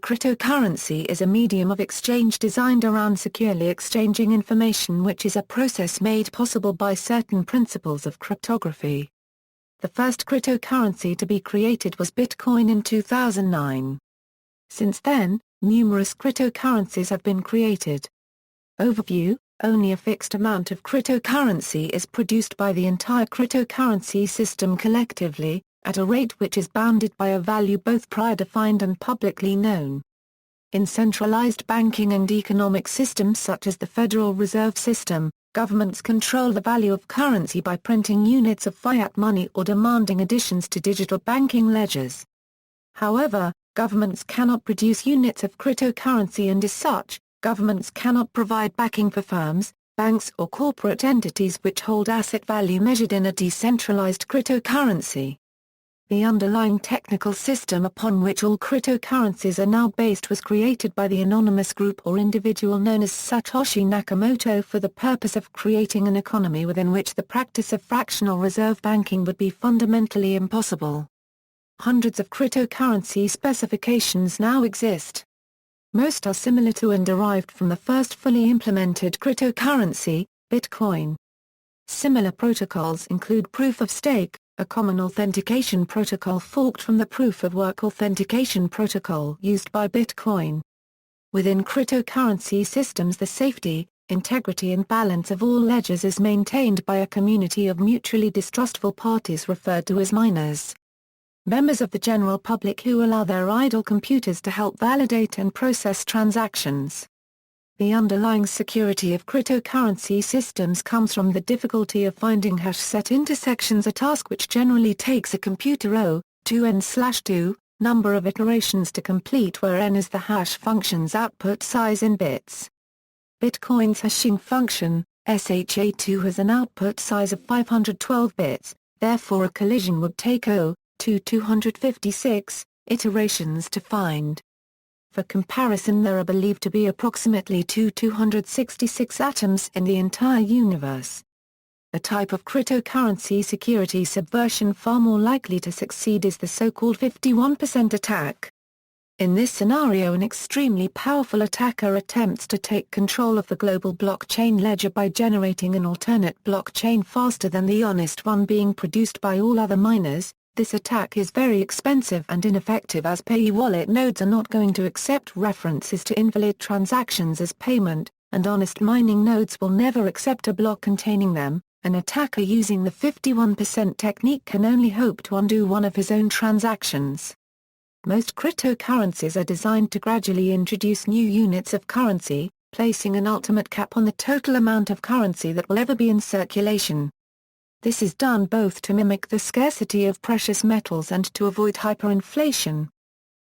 cryptocurrency is a medium of exchange designed around securely exchanging information, which is a process made possible by certain principles of cryptography. The first cryptocurrency to be created was Bitcoin in 2009. Since then, numerous cryptocurrencies have been created. Overview: only a fixed amount of cryptocurrency is produced by the entire cryptocurrency system collectively, at a rate which is bounded by a value both prior-defined and publicly known. In centralized banking and economic systems such as the Federal Reserve System, governments control the value of currency by printing units of fiat money or demanding additions to digital banking ledgers. However, governments cannot produce units of cryptocurrency, and as such, governments cannot provide backing for firms, banks or corporate entities which hold asset value measured in a decentralized cryptocurrency. The underlying technical system upon which all cryptocurrencies are now based was created by the anonymous group or individual known as Satoshi Nakamoto for the purpose of creating an economy within which the practice of fractional reserve banking would be fundamentally impossible. Hundreds of cryptocurrency specifications now exist. Most are similar to and derived from the first fully implemented cryptocurrency, Bitcoin. Similar protocols include proof of stake, a common authentication protocol forked from the proof-of-work authentication protocol used by Bitcoin. Within cryptocurrency systems, the safety, integrity and balance of all ledgers is maintained by a community of mutually distrustful parties referred to as miners. Members of the general public who allow their idle computers to help validate and process transactions. The underlying security of cryptocurrency systems comes from the difficulty of finding hash-set intersections, a task which generally takes a computer O(2n/2) number of iterations to complete, where n is the hash function's output size in bits. Bitcoin's hashing function, SHA-2, has an output size of 512 bits, therefore a collision would take O(256) iterations to find. For comparison, there are believed to be approximately 266 atoms in the entire universe. A type of cryptocurrency security subversion far more likely to succeed is the so-called 51% attack. In this scenario, an extremely powerful attacker attempts to take control of the global blockchain ledger by generating an alternate blockchain faster than the honest one being produced by all other miners. This attack is very expensive and ineffective, as pay wallet nodes are not going to accept references to invalid transactions as payment, and honest mining nodes will never accept a block containing them. An attacker using the 51% technique can only hope to undo one of his own transactions. Most cryptocurrencies are designed to gradually introduce new units of currency, placing an ultimate cap on the total amount of currency that will ever be in circulation. This is done both to mimic the scarcity of precious metals and to avoid hyperinflation.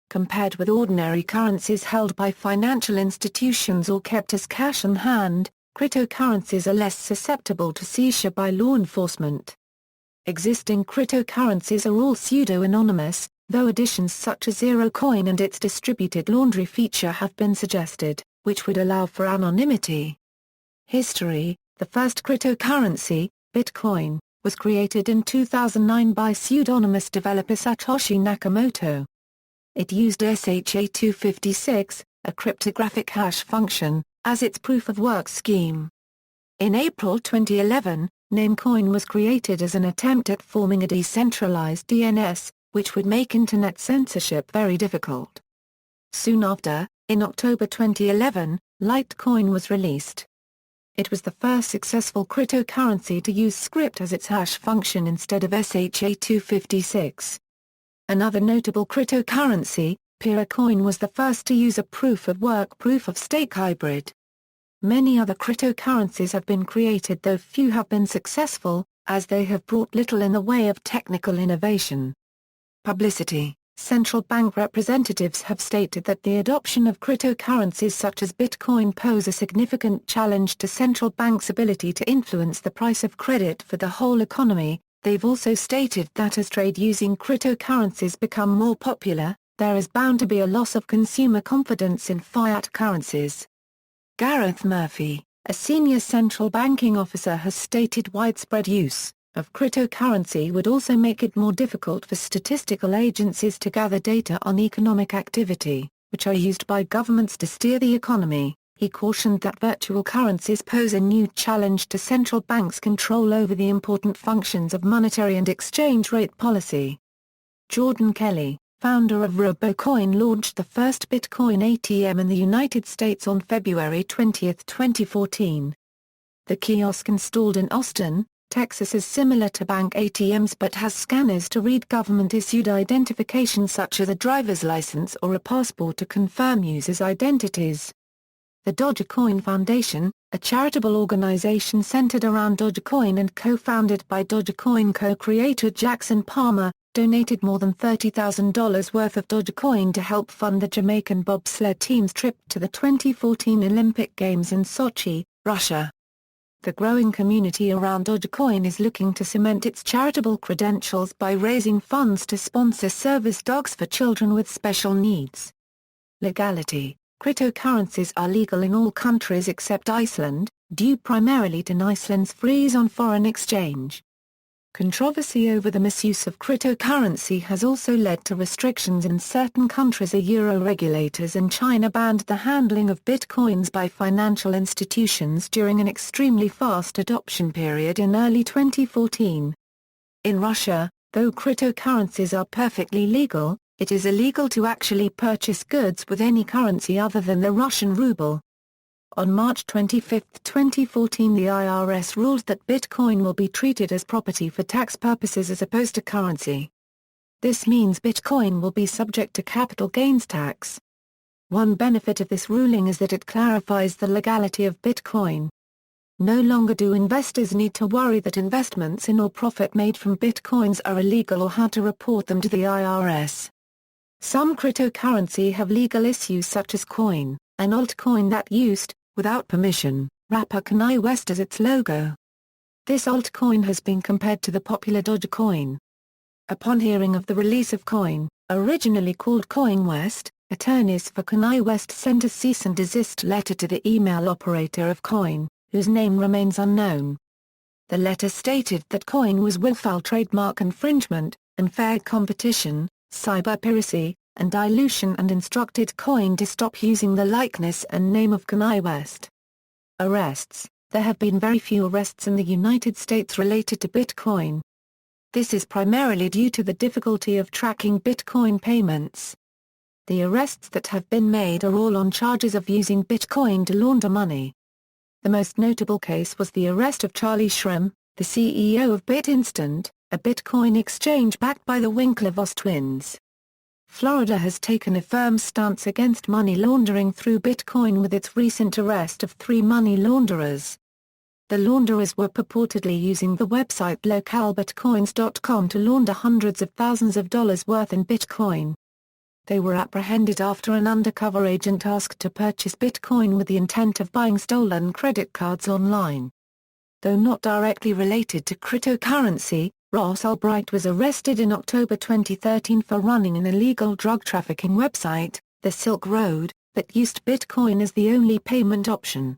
Compared with ordinary currencies held by financial institutions or kept as cash on hand, cryptocurrencies are less susceptible to seizure by law enforcement. Existing cryptocurrencies are all pseudo-anonymous, though additions such as ZeroCoin and its distributed laundry feature have been suggested, which would allow for anonymity. History: the first cryptocurrency, Bitcoin, was created in 2009 by pseudonymous developer Satoshi Nakamoto. It used SHA-256, a cryptographic hash function, as its proof-of-work scheme. In April 2011, Namecoin was created as an attempt at forming a decentralized DNS, which would make Internet censorship very difficult. Soon after, in October 2011, Litecoin was released. It was the first successful cryptocurrency to use script as its hash function instead of SHA-256. Another notable cryptocurrency, Piracoin, was the first to use a proof-of-work proof-of-stake hybrid. Many other cryptocurrencies have been created, though few have been successful, as they have brought little in the way of technical innovation. Publicity: central bank representatives have stated that the adoption of cryptocurrencies such as Bitcoin pose a significant challenge to central banks' ability to influence the price of credit for the whole economy. They've also stated that as trade using cryptocurrencies become more popular, there is bound to be a loss of consumer confidence in fiat currencies. Gareth Murphy, a senior central banking officer, has stated widespread use of cryptocurrency would also make it more difficult for statistical agencies to gather data on economic activity. which are used by governments to steer the economy. He cautioned that virtual currencies pose a new challenge to central banks' control over the important functions of monetary and exchange rate policy. Jordan Kelly, founder of RoboCoin, launched the first Bitcoin ATM in the United States on February 20, 2014. The kiosk installed in Austin, Texas is similar to bank ATMs but has scanners to read government-issued identification such as a driver's license or a passport to confirm users' identities. The Dogecoin Foundation, a charitable organization centered around Dogecoin and co-founded by Dogecoin co-creator Jackson Palmer, donated more than $30,000 worth of Dogecoin to help fund the Jamaican bobsled team's trip to the 2014 Olympic Games in Sochi, Russia. The growing community around Dogecoin is looking to cement its charitable credentials by raising funds to sponsor service dogs for children with special needs. Legality. Cryptocurrencies are legal in all countries except Iceland, due primarily to Iceland's freeze on foreign exchange. Controversy over the misuse of cryptocurrency has also led to restrictions in certain countries. Euro regulators in China banned the handling of bitcoins by financial institutions during an extremely fast adoption period in early 2014. In Russia, though cryptocurrencies are perfectly legal, it is illegal to actually purchase goods with any currency other than the Russian ruble. On March 25, 2014, the IRS ruled that Bitcoin will be treated as property for tax purposes as opposed to currency. This means Bitcoin will be subject to capital gains tax. One benefit of this ruling is that it clarifies the legality of Bitcoin. No longer do investors need to worry that investments in or profit made from Bitcoins are illegal or how to report them to the IRS. Some cryptocurrency have legal issues such as Coin, an altcoin that used, without permission, rapper Kanye West as its logo. This altcoin has been compared to the popular Dogecoin. Upon hearing of the release of Coin, originally called Coin West, attorneys for Kanye West sent a cease and desist letter to the email operator of Coin, whose name remains unknown. The letter stated that Coin was willful trademark infringement, unfair competition, cyber piracy, and dilution, and instructed Coin to stop using the likeness and name of Kanye West. Arrests. There have been very few arrests in the United States related to Bitcoin. This is primarily due to the difficulty of tracking Bitcoin payments. The arrests that have been made are all on charges of using Bitcoin to launder money. The most notable case was the arrest of Charlie Shrem, the CEO of BitInstant, a Bitcoin exchange backed by the Winklevoss twins. Florida has taken a firm stance against money laundering through Bitcoin with its recent arrest of 3 money launderers. The launderers were purportedly using the website localbitcoins.com to launder hundreds of thousands of dollars worth in Bitcoin. They were apprehended after an undercover agent asked to purchase Bitcoin with the intent of buying stolen credit cards online. Though not directly related to cryptocurrency, Ross Ulbricht was arrested in October 2013 for running an illegal drug trafficking website, the Silk Road, that used Bitcoin as the only payment option.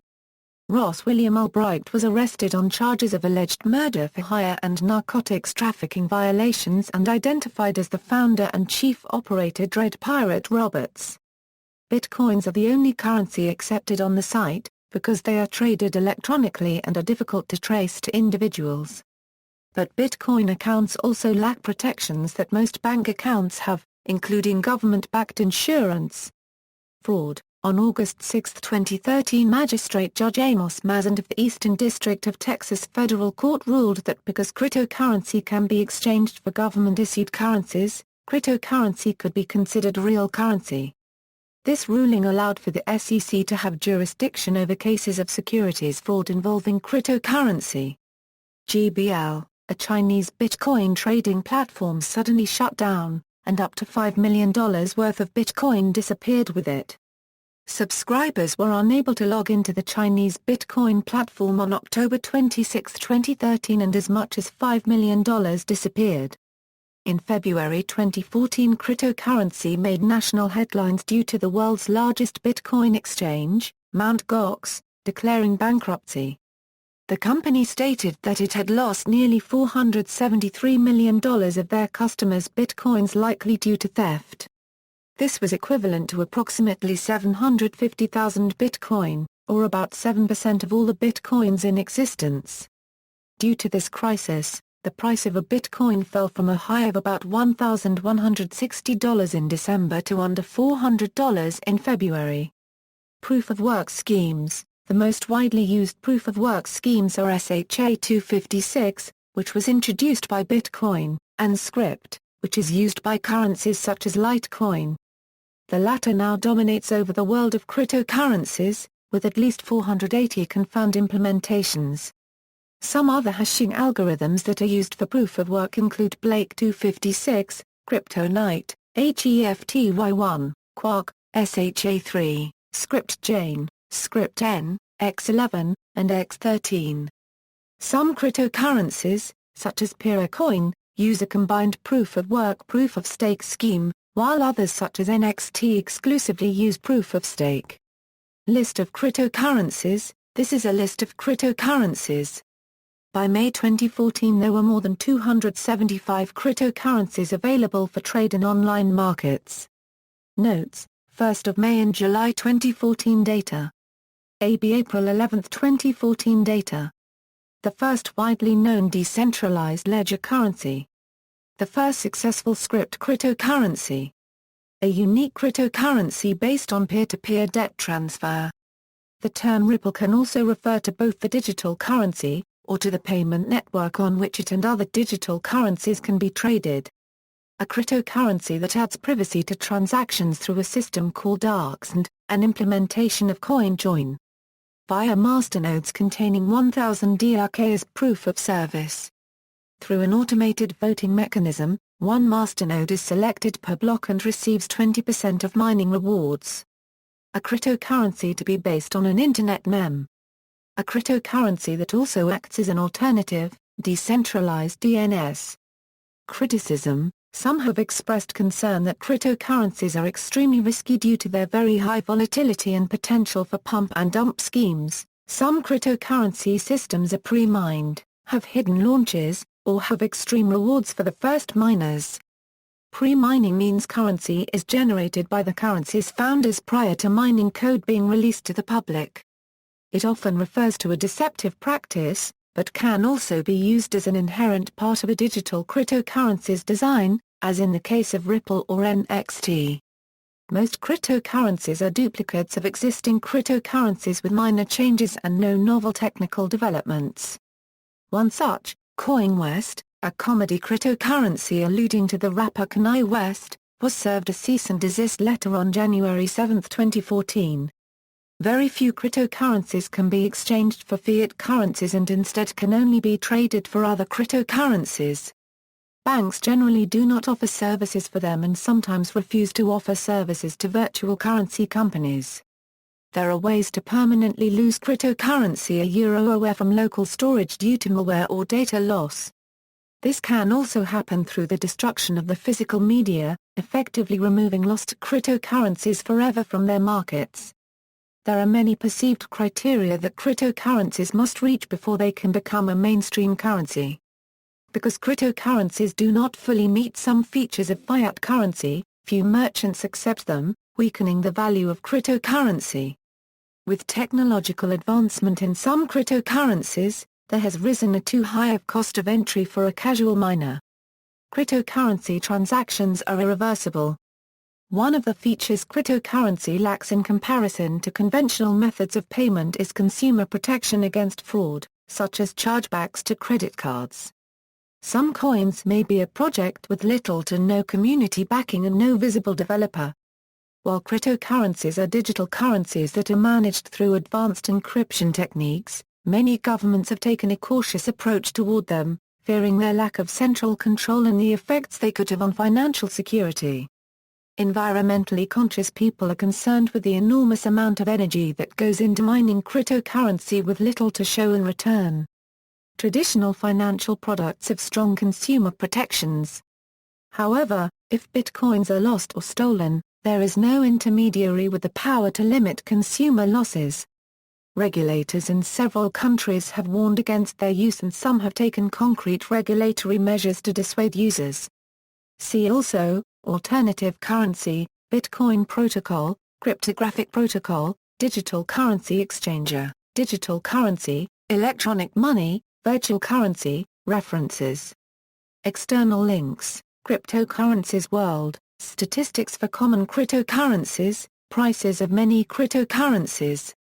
Ross William Ulbricht was arrested on charges of alleged murder for hire and narcotics trafficking violations and identified as the founder and chief operator Dread Pirate Roberts. Bitcoins are the only currency accepted on the site, because they are traded electronically and are difficult to trace to individuals. But Bitcoin accounts also lack protections that most bank accounts have, including government-backed insurance. Fraud. On August 6, 2013, Magistrate Judge Amos Mazant of the Eastern District of Texas Federal Court ruled that because cryptocurrency can be exchanged for government-issued currencies, cryptocurrency could be considered real currency. This ruling allowed for the SEC to have jurisdiction over cases of securities fraud involving cryptocurrency. GBL, a Chinese Bitcoin trading platform, suddenly shut down, and up to $5 million worth of Bitcoin disappeared with it. Subscribers were unable to log into the Chinese Bitcoin platform on October 26, 2013, and as much as $5 million disappeared. In February 2014, cryptocurrency made national headlines due to the world's largest Bitcoin exchange, Mt. Gox, declaring bankruptcy. The company stated that it had lost nearly $473 million of their customers' Bitcoins, likely due to theft. This was equivalent to approximately 750,000 Bitcoin, or about 7% of all the Bitcoins in existence. Due to this crisis, the price of a Bitcoin fell from a high of about $1,160 in December to under $400 in February. Proof-of-work schemes. The most widely used proof-of-work schemes are SHA-256, which was introduced by Bitcoin, and Script, which is used by currencies such as Litecoin. The latter now dominates over the world of cryptocurrencies, with at least 480 confirmed implementations. Some other hashing algorithms that are used for proof-of-work include Blake 256, Kryptonite, HEFTY1, Quark, SHA-3, ScriptJane, ScriptN, X11, and X13. Some cryptocurrencies, such as Piracoin, use a combined proof-of-work proof-of-stake scheme, while others such as NXT exclusively use proof-of-stake. List of cryptocurrencies. This is a list of cryptocurrencies. By May 2014 there were more than 275 cryptocurrencies available for trade in online markets. Notes: 1st of May and July 2014 data. AB April 11, 2014 data. The first widely known decentralized ledger currency. The first successful script cryptocurrency. A unique cryptocurrency based on peer-to-peer debt transfer. The term Ripple can also refer to both the digital currency, or to the payment network on which it and other digital currencies can be traded. A cryptocurrency that adds privacy to transactions through a system called DARKs and an implementation of CoinJoin. Via masternodes containing 1000 DRK as proof of service. Through an automated voting mechanism, one masternode is selected per block and receives 20% of mining rewards. A cryptocurrency to be based on an Internet meme. A cryptocurrency that also acts as an alternative, decentralized DNS. Criticism. Some have expressed concern that cryptocurrencies are extremely risky due to their very high volatility and potential for pump and dump schemes. Some cryptocurrency systems are pre-mined, have hidden launches, or have extreme rewards for the first miners. Pre-mining means currency is generated by the currency's founders prior to mining code being released to the public. It often refers to a deceptive practice, but can also be used as an inherent part of a digital cryptocurrency's design, as in the case of Ripple or NXT. Most cryptocurrencies are duplicates of existing cryptocurrencies with minor changes and no novel technical developments. One such, CoinWest, a comedy cryptocurrency alluding to the rapper Kanye West, was served a cease and desist letter on January 7, 2014. Very few cryptocurrencies can be exchanged for fiat currencies and instead can only be traded for other cryptocurrencies. Banks generally do not offer services for them and sometimes refuse to offer services to virtual currency companies. There are ways to permanently lose cryptocurrency away from local storage due to malware or data loss. This can also happen through the destruction of the physical media, effectively removing lost cryptocurrencies forever from their markets. There are many perceived criteria that cryptocurrencies must reach before they can become a mainstream currency. Because cryptocurrencies do not fully meet some features of fiat currency, few merchants accept them, weakening the value of cryptocurrency. With technological advancement in some cryptocurrencies, there has risen a too high of cost of entry for a casual miner. Cryptocurrency transactions are irreversible. One of the features cryptocurrency lacks in comparison to conventional methods of payment is consumer protection against fraud, such as chargebacks to credit cards. Some coins may be a project with little to no community backing and no visible developer. While cryptocurrencies are digital currencies that are managed through advanced encryption techniques, many governments have taken a cautious approach toward them, fearing their lack of central control and the effects they could have on financial security. Environmentally conscious people are concerned with the enormous amount of energy that goes into mining cryptocurrency with little to show in return. Traditional financial products have strong consumer protections. However, if bitcoins are lost or stolen, there is no intermediary with the power to limit consumer losses. Regulators in several countries have warned against their use and some have taken concrete regulatory measures to dissuade users. See also, alternative currency, Bitcoin protocol, cryptographic protocol, digital currency exchanger, digital currency, electronic money, virtual currency. References. External links, Cryptocurrencies World, Statistics for Common Cryptocurrencies, Prices of Many Cryptocurrencies.